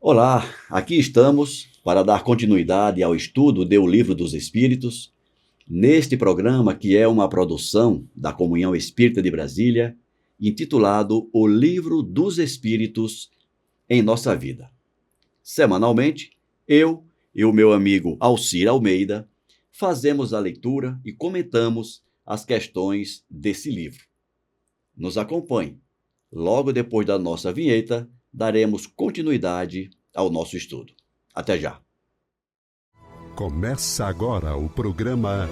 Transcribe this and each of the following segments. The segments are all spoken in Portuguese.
Olá, aqui estamos para dar continuidade ao estudo do Livro dos Espíritos, neste programa que é uma produção da Comunhão Espírita de Brasília, intitulado O Livro dos Espíritos em Nossa Vida. Semanalmente, eu e o meu amigo Alcir Almeida fazemos a leitura e comentamos as questões desse livro. Nos acompanhe. Logo depois da nossa vinheta, daremos continuidade ao nosso estudo. Até já. Começa agora o programa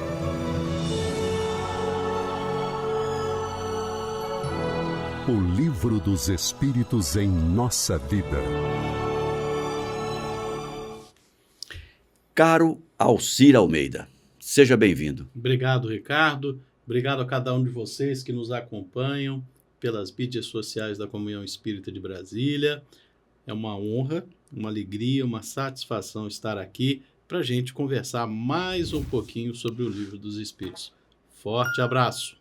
O Livro dos Espíritos em Nossa Vida. Caro Alcir Almeida, seja bem-vindo. Obrigado, Ricardo. Obrigado a cada um de vocês que nos acompanham pelas mídias sociais da Comunhão Espírita de Brasília. É uma honra, uma alegria, uma satisfação estar aqui para a gente conversar mais um pouquinho sobre o Livro dos Espíritos. Forte abraço.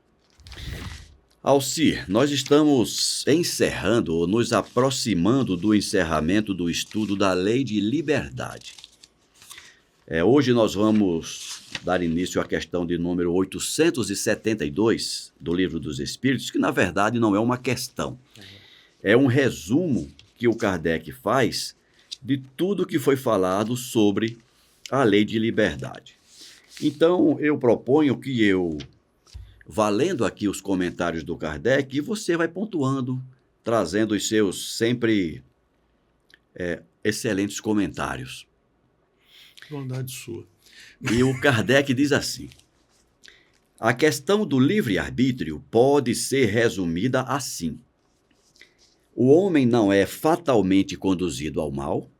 Alcir, nós estamos encerrando ou nos aproximando do encerramento do estudo da Lei de Liberdade. Hoje nós vamos dar início à questão de número 872 do Livro dos Espíritos, que na verdade não é uma questão. É um resumo que o Kardec faz de tudo que foi falado sobre a Lei de Liberdade. Então, eu proponho que valendo aqui os comentários do Kardec, você vai pontuando, trazendo os seus sempre excelentes comentários. Bondade sua. E o Kardec diz assim: a questão do livre-arbítrio pode ser resumida assim. O homem não é fatalmente conduzido ao mal.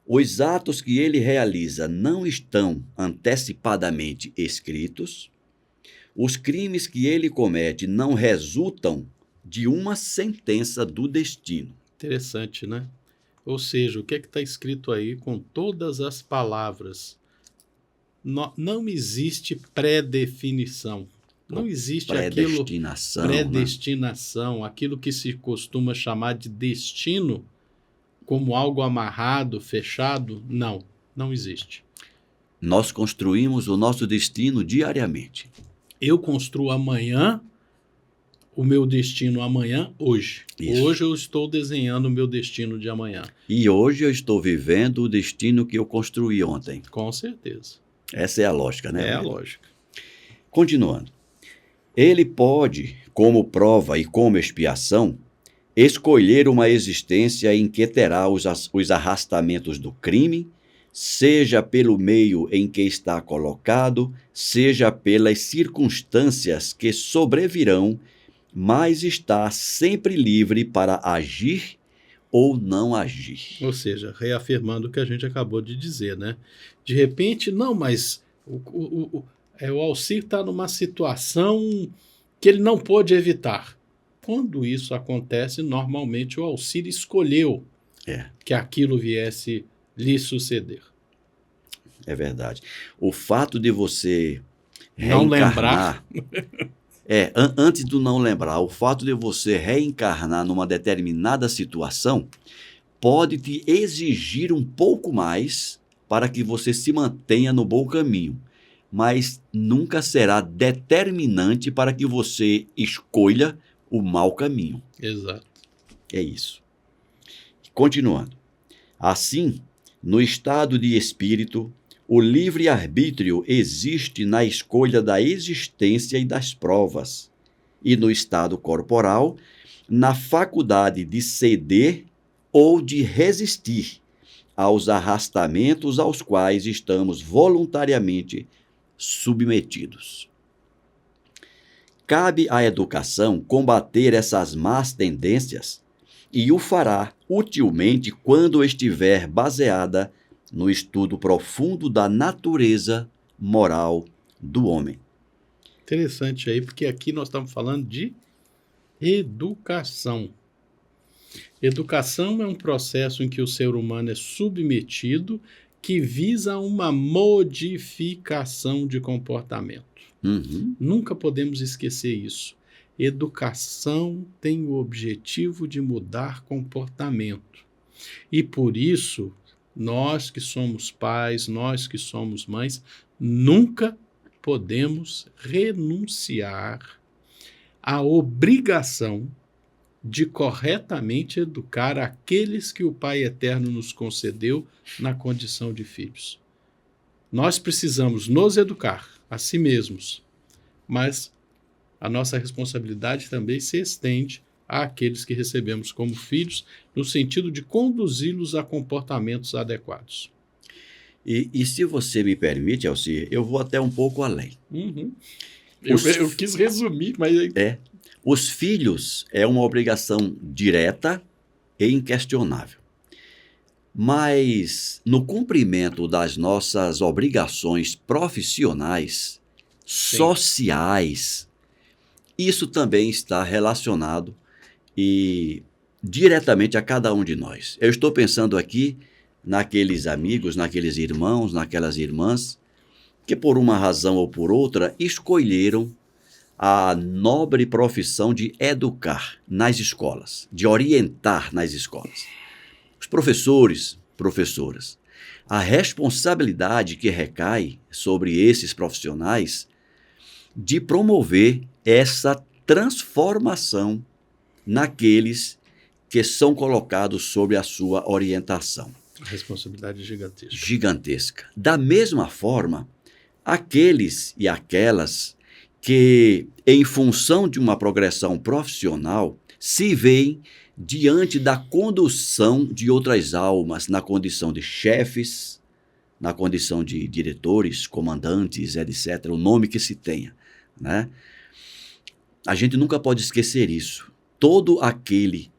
Os atos que ele realiza não estão antecipadamente escritos. Os crimes que ele comete não resultam de uma sentença do destino. Interessante, né? Ou seja, o que é que está escrito aí com todas as palavras? Não existe predefinição. Não existe predestinação, né? Aquilo que se costuma chamar de destino, como algo amarrado, fechado. Não existe. Nós construímos o nosso destino diariamente. Eu construo amanhã o meu destino amanhã, hoje. Isso. Hoje eu estou desenhando o meu destino de amanhã. E hoje eu estou vivendo o destino que eu construí ontem. Com certeza. Essa é a lógica, né? É a lógica. Continuando. Ele pode, como prova e como expiação, escolher uma existência em que terá os arrastamentos do crime, seja pelo meio em que está colocado, seja pelas circunstâncias que sobrevirão, mas está sempre livre para agir ou não agir. Ou seja, reafirmando o que a gente acabou de dizer, né? De repente, não, mas o Alcir está numa situação que ele não pôde evitar. Quando isso acontece, normalmente o Alcir escolheu que aquilo viesse lhe suceder. É verdade. O fato de você não lembrar... Antes do não lembrar, o fato de você reencarnar numa determinada situação pode te exigir um pouco mais para que você se mantenha no bom caminho, mas nunca será determinante para que você escolha o mau caminho. Exato. É isso. Continuando. Assim, no estado de espírito, o livre-arbítrio existe na escolha da existência e das provas, e no estado corporal, na faculdade de ceder ou de resistir aos arrastamentos aos quais estamos voluntariamente submetidos. Cabe à educação combater essas más tendências e o fará utilmente quando estiver baseada no estudo profundo da natureza moral do homem. Interessante aí, porque aqui nós estamos falando de educação. Educação é um processo em que o ser humano é submetido, que visa uma modificação de comportamento. Nunca podemos esquecer isso. Educação tem o objetivo de mudar comportamento. E por isso, nós que somos pais, nós que somos mães, nunca podemos renunciar à obrigação de corretamente educar aqueles que o Pai Eterno nos concedeu na condição de filhos. Nós precisamos nos educar a si mesmos, mas a nossa responsabilidade também se estende àqueles que recebemos como filhos, no sentido de conduzi-los a comportamentos adequados. E se você me permite, Alcir, eu vou até um pouco além. Uhum. Eu quis resumir, mas... Os filhos é uma obrigação direta e inquestionável. Mas, no cumprimento das nossas obrigações profissionais, sociais, isso também está relacionado e diretamente a cada um de nós. Eu estou pensando aqui naqueles amigos, naqueles irmãos, naquelas irmãs, que por uma razão ou por outra escolheram a nobre profissão de educar nas escolas, de orientar nas escolas. Os professores, professoras, a responsabilidade que recai sobre esses profissionais de promover essa transformação naqueles que são colocados sob a sua orientação. A responsabilidade gigantesca. Gigantesca. Da mesma forma, aqueles e aquelas que, em função de uma progressão profissional, se veem diante da condução de outras almas, na condição de chefes, na condição de diretores, comandantes, etc., o nome que se tenha, né? A gente nunca pode esquecer isso. Todo aquele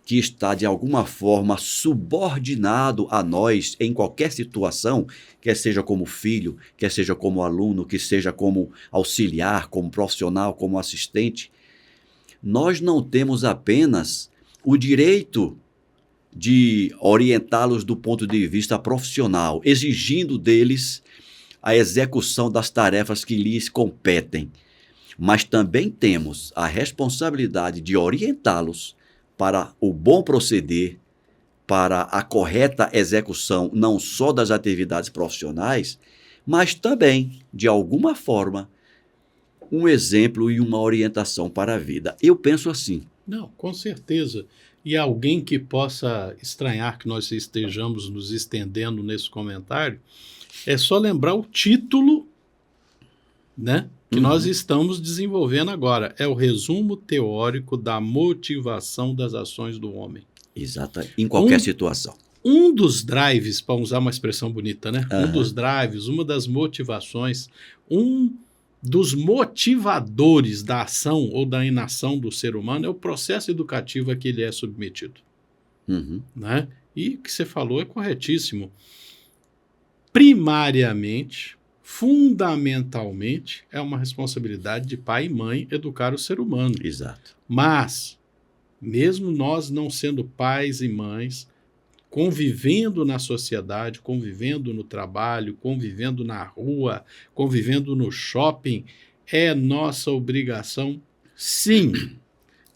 que está, de alguma forma, subordinado a nós em qualquer situação, quer seja como filho, quer seja como aluno, que seja como auxiliar, como profissional, como assistente, nós não temos apenas o direito de orientá-los do ponto de vista profissional, exigindo deles a execução das tarefas que lhes competem, mas também temos a responsabilidade de orientá-los para o bom proceder, para a correta execução não só das atividades profissionais, mas também, de alguma forma, um exemplo e uma orientação para a vida. Eu penso assim. Não, com certeza. E alguém que possa estranhar que nós estejamos nos estendendo nesse comentário, é só lembrar o título, né, que nós estamos desenvolvendo agora. É o resumo teórico da motivação das ações do homem. Exato, em qualquer situação. Um dos drives, para usar uma expressão bonita, né? Um dos drives, uma das motivações, um dos motivadores da ação ou da inação do ser humano é o processo educativo a que ele é submetido. Né? E o que você falou é corretíssimo. Primariamente, fundamentalmente, é uma responsabilidade de pai e mãe educar o ser humano. Exato. Mas, mesmo nós não sendo pais e mães, convivendo na sociedade, convivendo no trabalho, convivendo na rua, convivendo no shopping, é nossa obrigação, sim,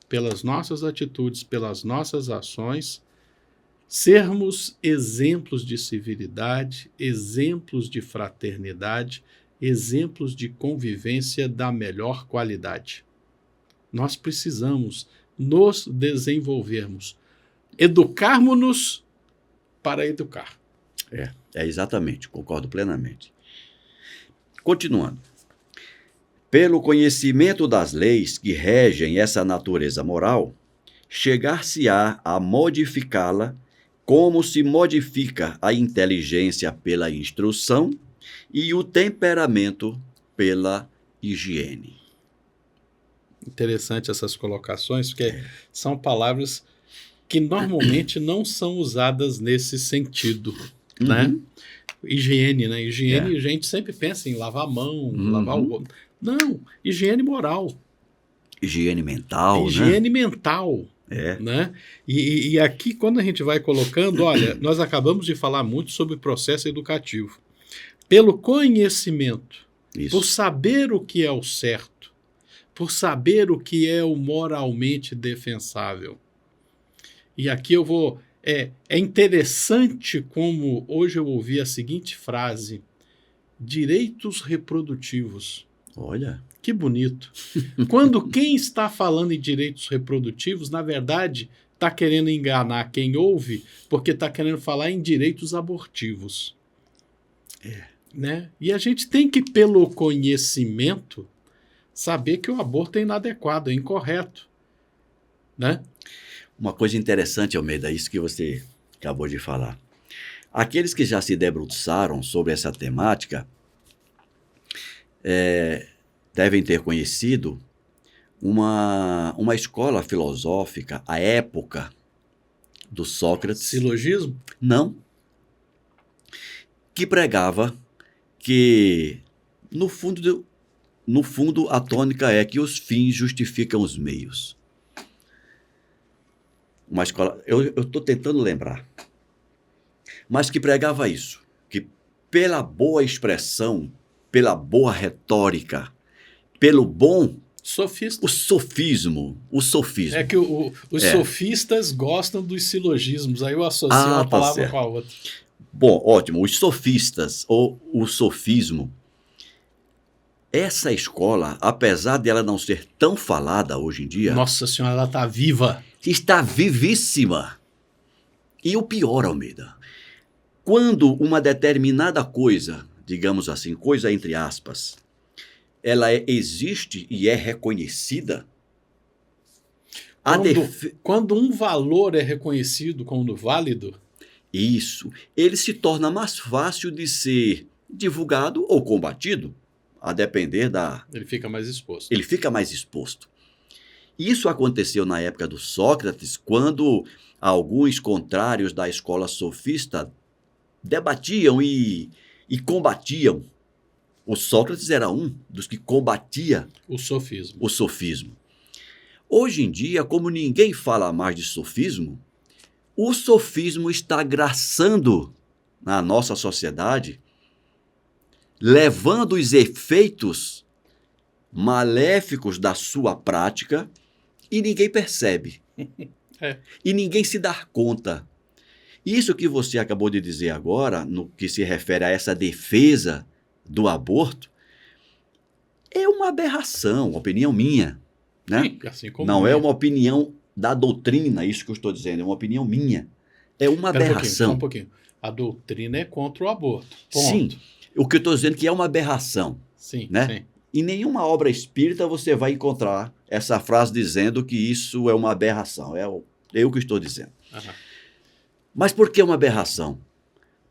pelas nossas atitudes, pelas nossas ações, sermos exemplos de civilidade, exemplos de fraternidade, exemplos de convivência da melhor qualidade. Nós precisamos nos desenvolvermos, educarmos-nos para educar. É exatamente, concordo plenamente. Continuando. Pelo conhecimento das leis que regem essa natureza moral, chegar-se-á a modificá-la como se modifica a inteligência pela instrução e o temperamento pela higiene. Interessante essas colocações, porque são palavras que normalmente não são usadas nesse sentido, né? Higiene, né? Higiene, a gente sempre pensa em lavar a mão, lavar o rosto. Não, higiene moral. Higiene mental, higiene mental. Né? E aqui, quando a gente vai colocando, olha, nós acabamos de falar muito sobre o processo educativo. Pelo conhecimento, por saber o que é o certo, por saber o que é o moralmente defensável. E aqui eu vou É interessante como hoje eu ouvi a seguinte frase: direitos reprodutivos. Olha, Que bonito. Quando quem está falando em direitos reprodutivos, na verdade, está querendo enganar quem ouve, porque está querendo falar em direitos abortivos. Né? E a gente tem que, pelo conhecimento, saber que o aborto é inadequado, é incorreto. Né? uma coisa interessante, Almeida, isso que você acabou de falar. Aqueles que já se debruçaram sobre essa temática devem ter conhecido uma escola filosófica, à época do Sócrates. Silogismo? Não. Que pregava que, no fundo, a tônica é que os fins justificam os meios. Uma escola, eu estou tentando lembrar, mas que pregava isso, que pela boa expressão, pela boa retórica, pelo bom... Sofista. O sofismo. É que os sofistas gostam dos silogismos, aí eu associo uma tá palavra certo com a outra. Bom, ótimo. Os sofistas, ou o sofismo, essa escola, apesar de ela não ser tão falada hoje em dia, Nossa Senhora, ela está viva. está vivíssima. E o pior, Almeida, quando uma determinada coisa, digamos assim, coisa entre aspas, ela existe e é reconhecida, Quando um valor é reconhecido como válido, isso, ele se torna mais fácil de ser divulgado ou combatido, a depender da... ele fica mais exposto. Ele fica mais exposto. Isso aconteceu na época do Sócrates, quando alguns contrários da escola sofista debatiam e combatiam. O Sócrates era um dos que combatia O sofismo. o sofismo. Hoje em dia, como ninguém fala mais de sofismo, o sofismo está graçando na nossa sociedade, levando os efeitos maléficos da sua prática e ninguém percebe. E ninguém se dá conta. Isso que você acabou de dizer agora, no que se refere a essa defesa do aborto, é uma aberração, uma opinião minha. Né? Sim, assim como não é uma opinião da doutrina, isso que eu estou dizendo, é uma opinião minha. É uma aberração. Só um pouquinho. A doutrina é contra o aborto. Ponto. Sim, o que eu estou dizendo é que é uma aberração. Sim, né? sim. Em nenhuma obra espírita você vai encontrar essa frase dizendo que isso é uma aberração. É eu que estou dizendo. Aham. Mas por que uma aberração?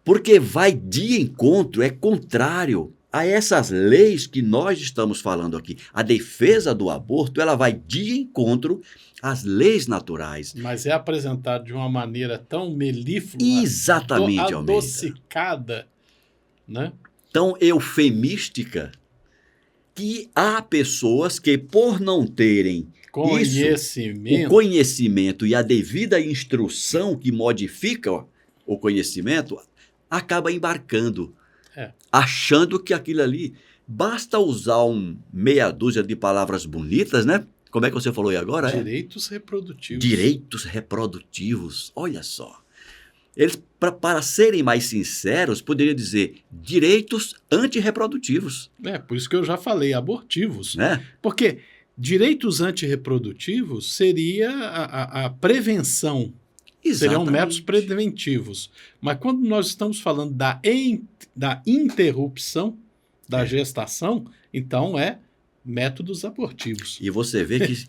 Porque vai de encontro, é contrário a essas leis que nós estamos falando aqui. A defesa do aborto, ela vai de encontro às leis naturais. Mas é apresentado de uma maneira tão melíflua, Exatamente, Almeida. adocicada, né? Tão eufemística, que há pessoas que, por não terem o conhecimento e a devida instrução que modifica o conhecimento, acaba embarcando, achando que aquilo ali, basta usar meia dúzia de palavras bonitas, né? Como é que você falou aí agora? Direitos reprodutivos. Direitos reprodutivos, olha só. Eles, para serem mais sinceros, poderiam dizer direitos antirreprodutivos. Por isso que eu já falei, abortivos. Né? Porque direitos antirreprodutivos seria a prevenção. Exatamente. Seriam métodos preventivos. Mas quando nós estamos falando da interrupção da gestação, então métodos abortivos. E você vê que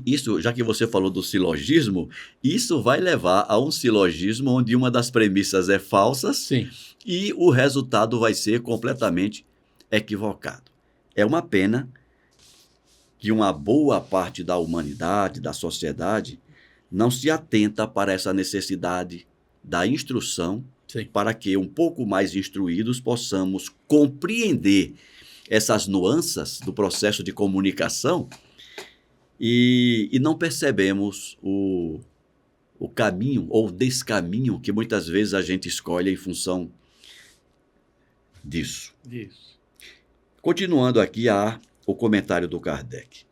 isso, já que você falou do silogismo, isso vai levar a um silogismo onde uma das premissas é falsa. Sim. E o resultado vai ser completamente equivocado. É uma pena que uma boa parte da humanidade, da sociedade, não se atenta para essa necessidade da instrução, sim, para que, um pouco mais instruídos, possamos compreender essas nuances do processo de comunicação e não percebemos o caminho ou descaminho que muitas vezes a gente escolhe em função disso. Isso. Continuando aqui o comentário do Kardec.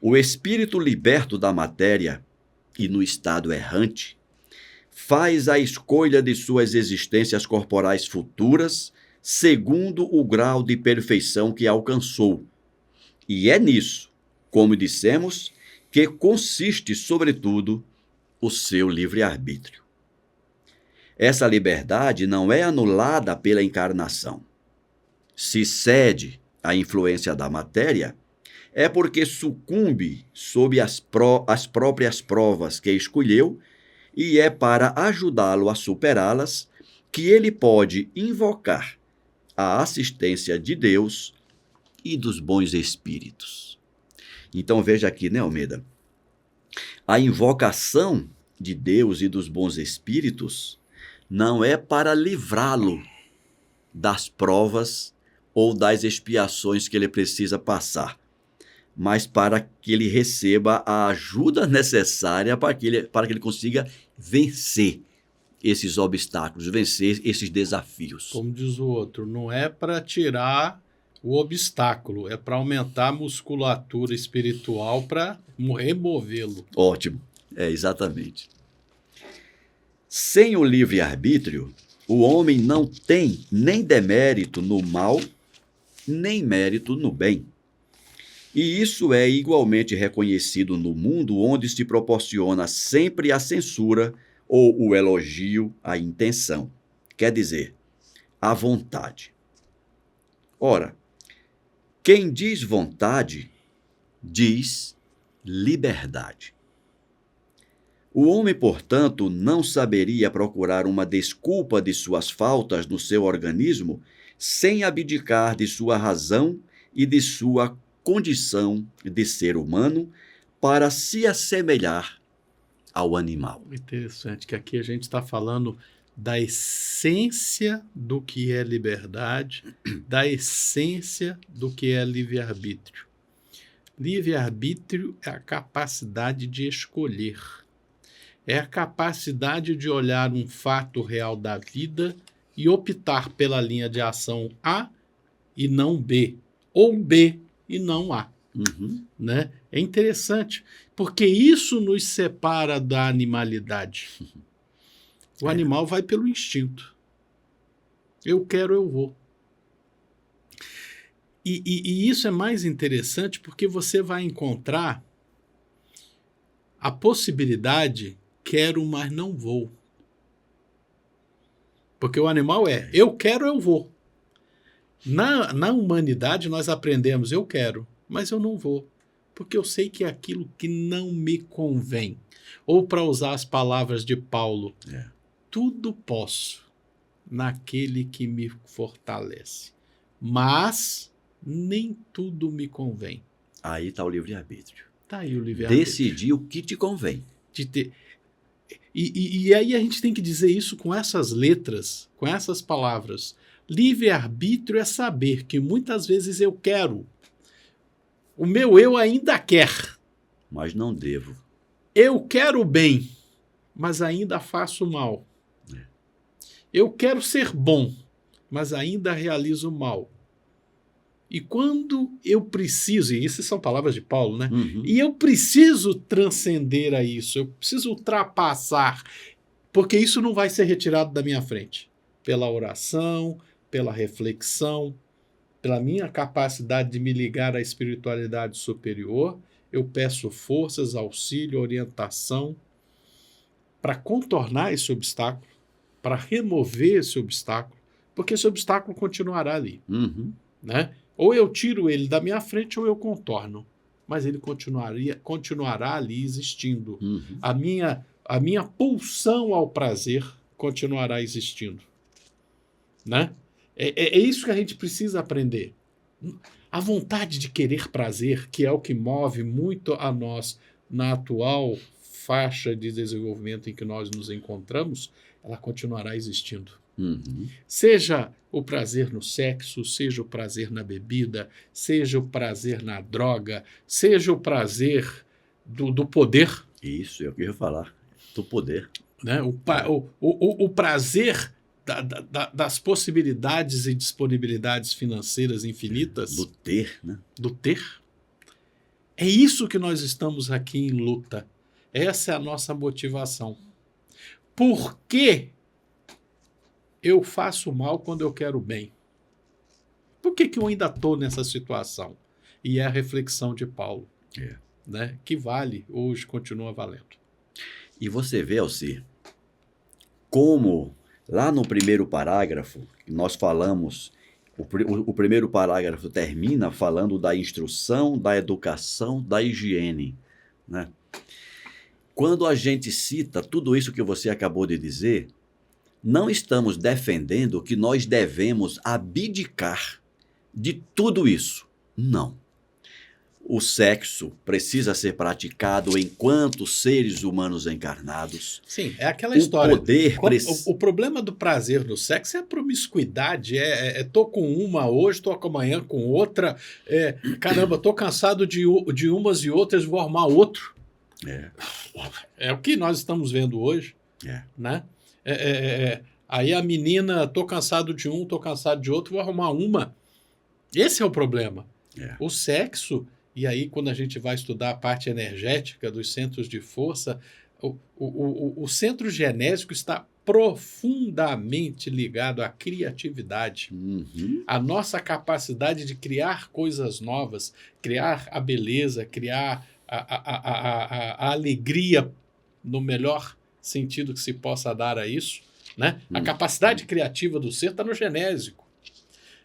O espírito liberto da matéria e no estado errante faz a escolha de suas existências corporais futuras segundo o grau de perfeição que alcançou. E é nisso, como dissemos, que consiste, sobretudo, o seu livre-arbítrio. Essa liberdade não é anulada pela encarnação. Se cede à influência da matéria, é porque sucumbe sob as próprias provas que escolheu, e é para ajudá-lo a superá-las que ele pode invocar a assistência de Deus e dos bons espíritos. Então veja aqui, né, Almeida? A invocação de Deus e dos bons espíritos não é para livrá-lo das provas ou das expiações que ele precisa passar, mas para que ele receba a ajuda necessária para que ele consiga vencer esses obstáculos, vencer esses desafios. Como diz o outro, não é para tirar o obstáculo, é para aumentar a musculatura espiritual para removê-lo. Ótimo, exatamente. Sem o livre-arbítrio, o homem não tem nem demérito no mal, nem mérito no bem. E isso é igualmente reconhecido no mundo onde se proporciona sempre a censura ou o elogio à intenção, quer dizer, à vontade. Ora, quem diz vontade, diz liberdade. O homem, portanto, não saberia procurar uma desculpa de suas faltas no seu organismo sem abdicar de sua razão e de sua condição de ser humano para se assemelhar ao animal. Interessante que aqui a gente está falando da essência do que é liberdade, da essência do que é livre-arbítrio. Livre-arbítrio é a capacidade de escolher. É a capacidade de olhar um fato real da vida e optar pela linha de ação A e não B, ou B e não A. Né? É interessante, porque isso nos separa da animalidade. O animal vai pelo instinto. Eu quero, eu vou. E isso é mais interessante porque você vai encontrar a possibilidade quero, mas não vou. Porque o animal é eu quero, eu vou. Na humanidade nós aprendemos eu quero, mas eu não vou. Porque eu sei que é aquilo que não me convém. Ou para usar as palavras de Paulo, tudo posso naquele que me fortalece. Mas nem tudo me convém. Aí está o livre-arbítrio. Está aí o livre-arbítrio. Decidir o que te convém. E aí a gente tem que dizer isso com essas letras, com essas palavras. Livre-arbítrio é saber que muitas vezes eu quero. O meu eu ainda quer. Mas não devo. Eu quero bem, mas ainda faço mal. Eu quero ser bom, mas ainda realizo mal. E quando eu preciso, e essas são palavras de Paulo, né? E eu preciso transcender a isso, eu preciso ultrapassar, porque isso não vai ser retirado da minha frente. Pela oração, pela reflexão, pela minha capacidade de me ligar à espiritualidade superior, eu peço forças, auxílio, orientação para contornar esse obstáculo, para remover esse obstáculo, porque esse obstáculo continuará ali. Né? Ou eu tiro ele da minha frente ou eu contorno, mas ele continuará ali existindo. A minha pulsão ao prazer continuará existindo. Né? É isso que a gente precisa aprender. A vontade de querer prazer, que é o que move muito a nós na atual faixa de desenvolvimento em que nós nos encontramos, ela continuará existindo. Seja o prazer no sexo, seja o prazer na bebida, seja o prazer na droga, seja o prazer do poder. Isso, é o que eu ia falar, do poder. Né? O prazer das possibilidades e disponibilidades financeiras infinitas. Do ter, né? Do ter. É isso que nós estamos aqui em luta. Essa é a nossa motivação. Por que eu faço mal quando eu quero bem? Por que eu ainda estou nessa situação? E é a reflexão de Paulo, né? Que vale, hoje continua valendo. E você vê, Alcir, como lá no primeiro parágrafo, nós falamos, o primeiro parágrafo termina falando da instrução, da educação, da higiene, né? Quando a gente cita tudo isso que você acabou de dizer, não estamos defendendo que nós devemos abdicar de tudo isso. Não. O sexo precisa ser praticado enquanto seres humanos encarnados. Sim, é aquela história. O problema do prazer no sexo é a promiscuidade. Tô com uma hoje, tô amanhã com outra. Caramba, tô cansado de umas e outras, vou arrumar outro. É o que nós estamos vendo hoje. Né? Aí a menina, tô cansado de um, tô cansado de outro, vou arrumar uma. Esse é o problema. O sexo, e aí quando a gente vai estudar a parte energética dos centros de força, o centro genésico está profundamente ligado à criatividade. A nossa capacidade de criar coisas novas, criar a beleza, criar a alegria no melhor sentido que se possa dar a isso, né? A capacidade criativa do ser está no genésico.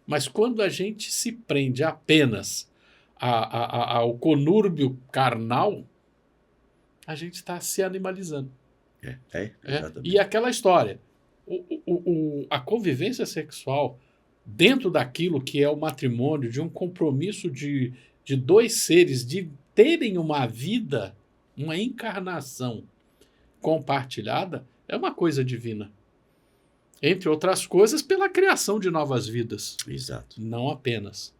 Mas quando a gente se prende apenas ao conúrbio carnal, a gente está se animalizando. Exatamente. E aquela história, a convivência sexual dentro daquilo que é o matrimônio, de um compromisso de dois seres, de terem uma vida, uma encarnação compartilhada, é uma coisa divina. Entre outras coisas, pela criação de novas vidas. Exato. Não apenas.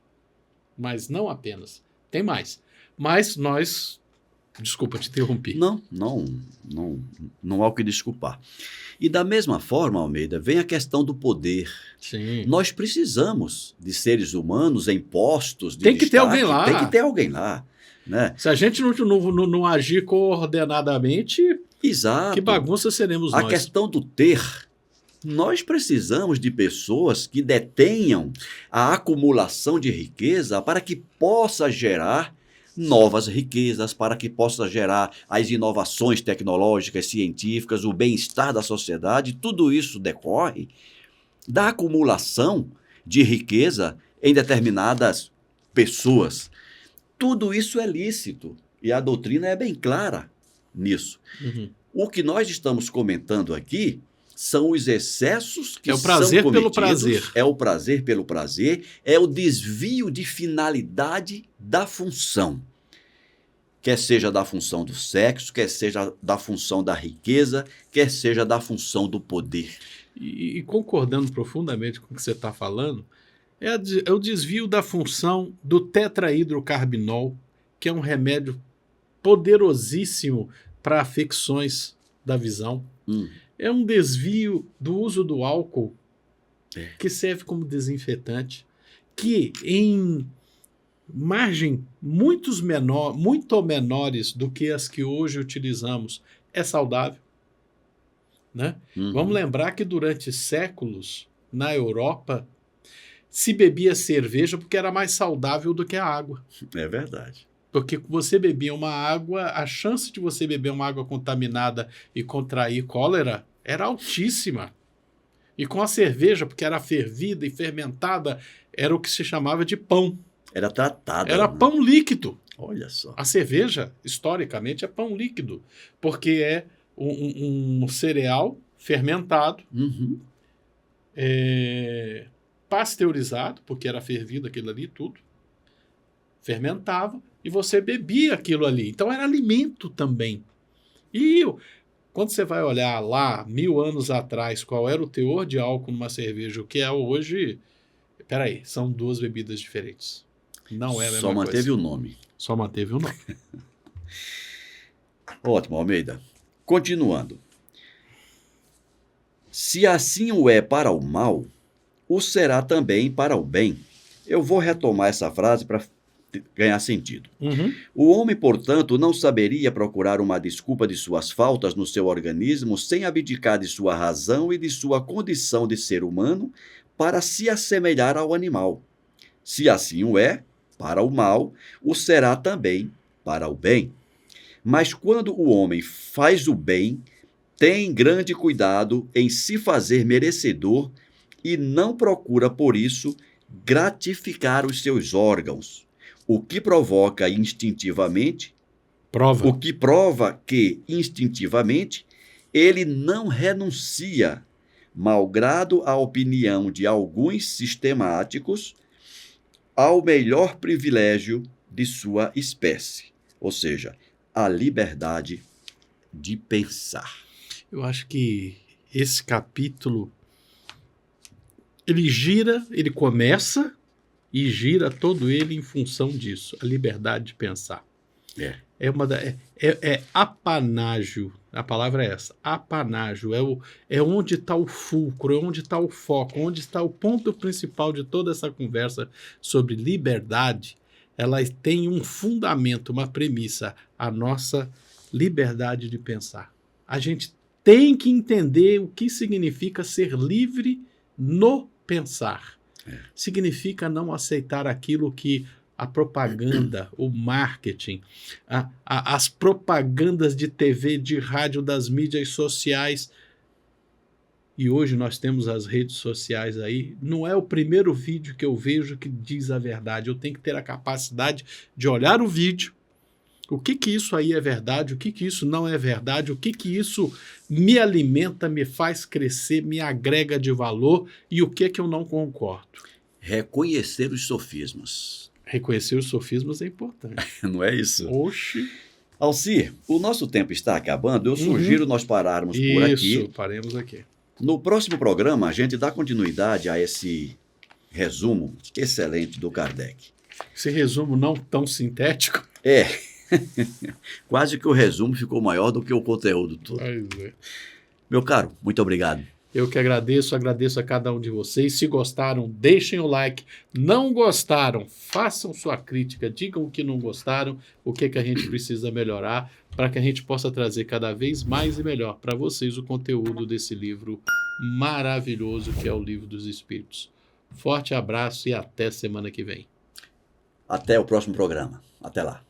Mas não apenas. Tem mais. Mas nós... Desculpa te interromper. Não há o que desculpar. E da mesma forma, Almeida, vem a questão do poder. Sim. Nós precisamos de seres humanos em postos de Tem que ter destaque. alguém lá. Tem que ter alguém lá. Né? Se a gente não agir coordenadamente, Exato. que bagunça seremos nós. A questão do ter... Nós precisamos de pessoas que detenham a acumulação de riqueza para que possa gerar novas riquezas, para que possa gerar as inovações tecnológicas, científicas, o bem-estar da sociedade. Tudo isso decorre da acumulação de riqueza em determinadas pessoas. Tudo isso é lícito e a doutrina é bem clara nisso. O que nós estamos comentando aqui são os excessos que são cometidos. É o prazer pelo prazer. É o prazer pelo prazer, é o desvio de finalidade da função. Quer seja da função do sexo, quer seja da função da riqueza, quer seja da função do poder. E concordando profundamente com o que você está falando, é o desvio da função do tetrahidrocarbinol, que é um remédio poderosíssimo para afecções da visão. É um desvio do uso do álcool, que serve como desinfetante, que em margem muito menores do que as que hoje utilizamos, é saudável. Né? Vamos lembrar que durante séculos, na Europa, se bebia cerveja porque era mais saudável do que a água. É verdade. Porque você bebia uma água, a chance de você beber uma água contaminada e contrair cólera era altíssima. E com a cerveja, porque era fervida e fermentada, era o que se chamava de pão. Era tratada. Era pão líquido. Olha só. A cerveja, historicamente, é pão líquido, porque é um cereal fermentado, pasteurizado, porque era fervido aquilo ali tudo, fermentava, e você bebia aquilo ali. Então era alimento também. E quando você vai olhar lá, 1000 anos atrás, qual era o teor de álcool numa cerveja, o que é hoje... Peraí, são duas bebidas diferentes. Não é a mesma coisa. Só manteve o nome. Só manteve o nome. Ótimo, Almeida. Continuando. Se assim o é para o mal, o será também para o bem. Eu vou retomar essa frase para ganhar sentido. Uhum. O homem, portanto, não saberia procurar uma desculpa de suas faltas no seu organismo sem abdicar de sua razão e de sua condição de ser humano para se assemelhar ao animal. Se assim o é, para o mal, o será também para o bem. Mas quando o homem faz o bem, tem grande cuidado em se fazer merecedor e não procura, por isso, gratificar os seus órgãos, o que provoca instintivamente, Prova. o que prova que, instintivamente, ele não renuncia, malgrado a opinião de alguns sistemáticos, ao melhor privilégio de sua espécie, ou seja, a liberdade de pensar. Eu acho que esse capítulo, ele começa e gira todo ele em função disso, a liberdade de pensar. É apanágio, a palavra é essa, apanágio, é onde está o fulcro, é onde está o foco, onde está o ponto principal de toda essa conversa sobre liberdade. Ela tem um fundamento, uma premissa, a nossa liberdade de pensar. A gente tem que entender o que significa ser livre no pensar. Significa não aceitar aquilo que a propaganda, o marketing, as propagandas de TV, de rádio, das mídias sociais. E hoje nós temos as redes sociais aí. Não é o primeiro vídeo que eu vejo que diz a verdade. Eu tenho que ter a capacidade de olhar o vídeo. O que isso aí é verdade? O que isso não é verdade? O que isso me alimenta, me faz crescer, me agrega de valor e o que eu não concordo? Reconhecer os sofismas. Reconhecer os sofismas é importante. Não é isso? Oxi. Alcir, o nosso tempo está acabando. Eu sugiro nós pararmos por aqui. Isso, paremos aqui. No próximo programa, a gente dá continuidade a esse resumo excelente do Kardec. Esse resumo não tão sintético. Quase que o resumo ficou maior do que o conteúdo todo. Meu caro, muito obrigado. Eu que agradeço a cada um de vocês. Se gostaram, deixem o like. Não gostaram, façam sua crítica, digam o que não gostaram, o que a gente precisa melhorar, para que a gente possa trazer cada vez mais e melhor para vocês o conteúdo desse livro maravilhoso que é o Livro dos Espíritos. Forte abraço e até semana que vem. Até o próximo programa. Até lá.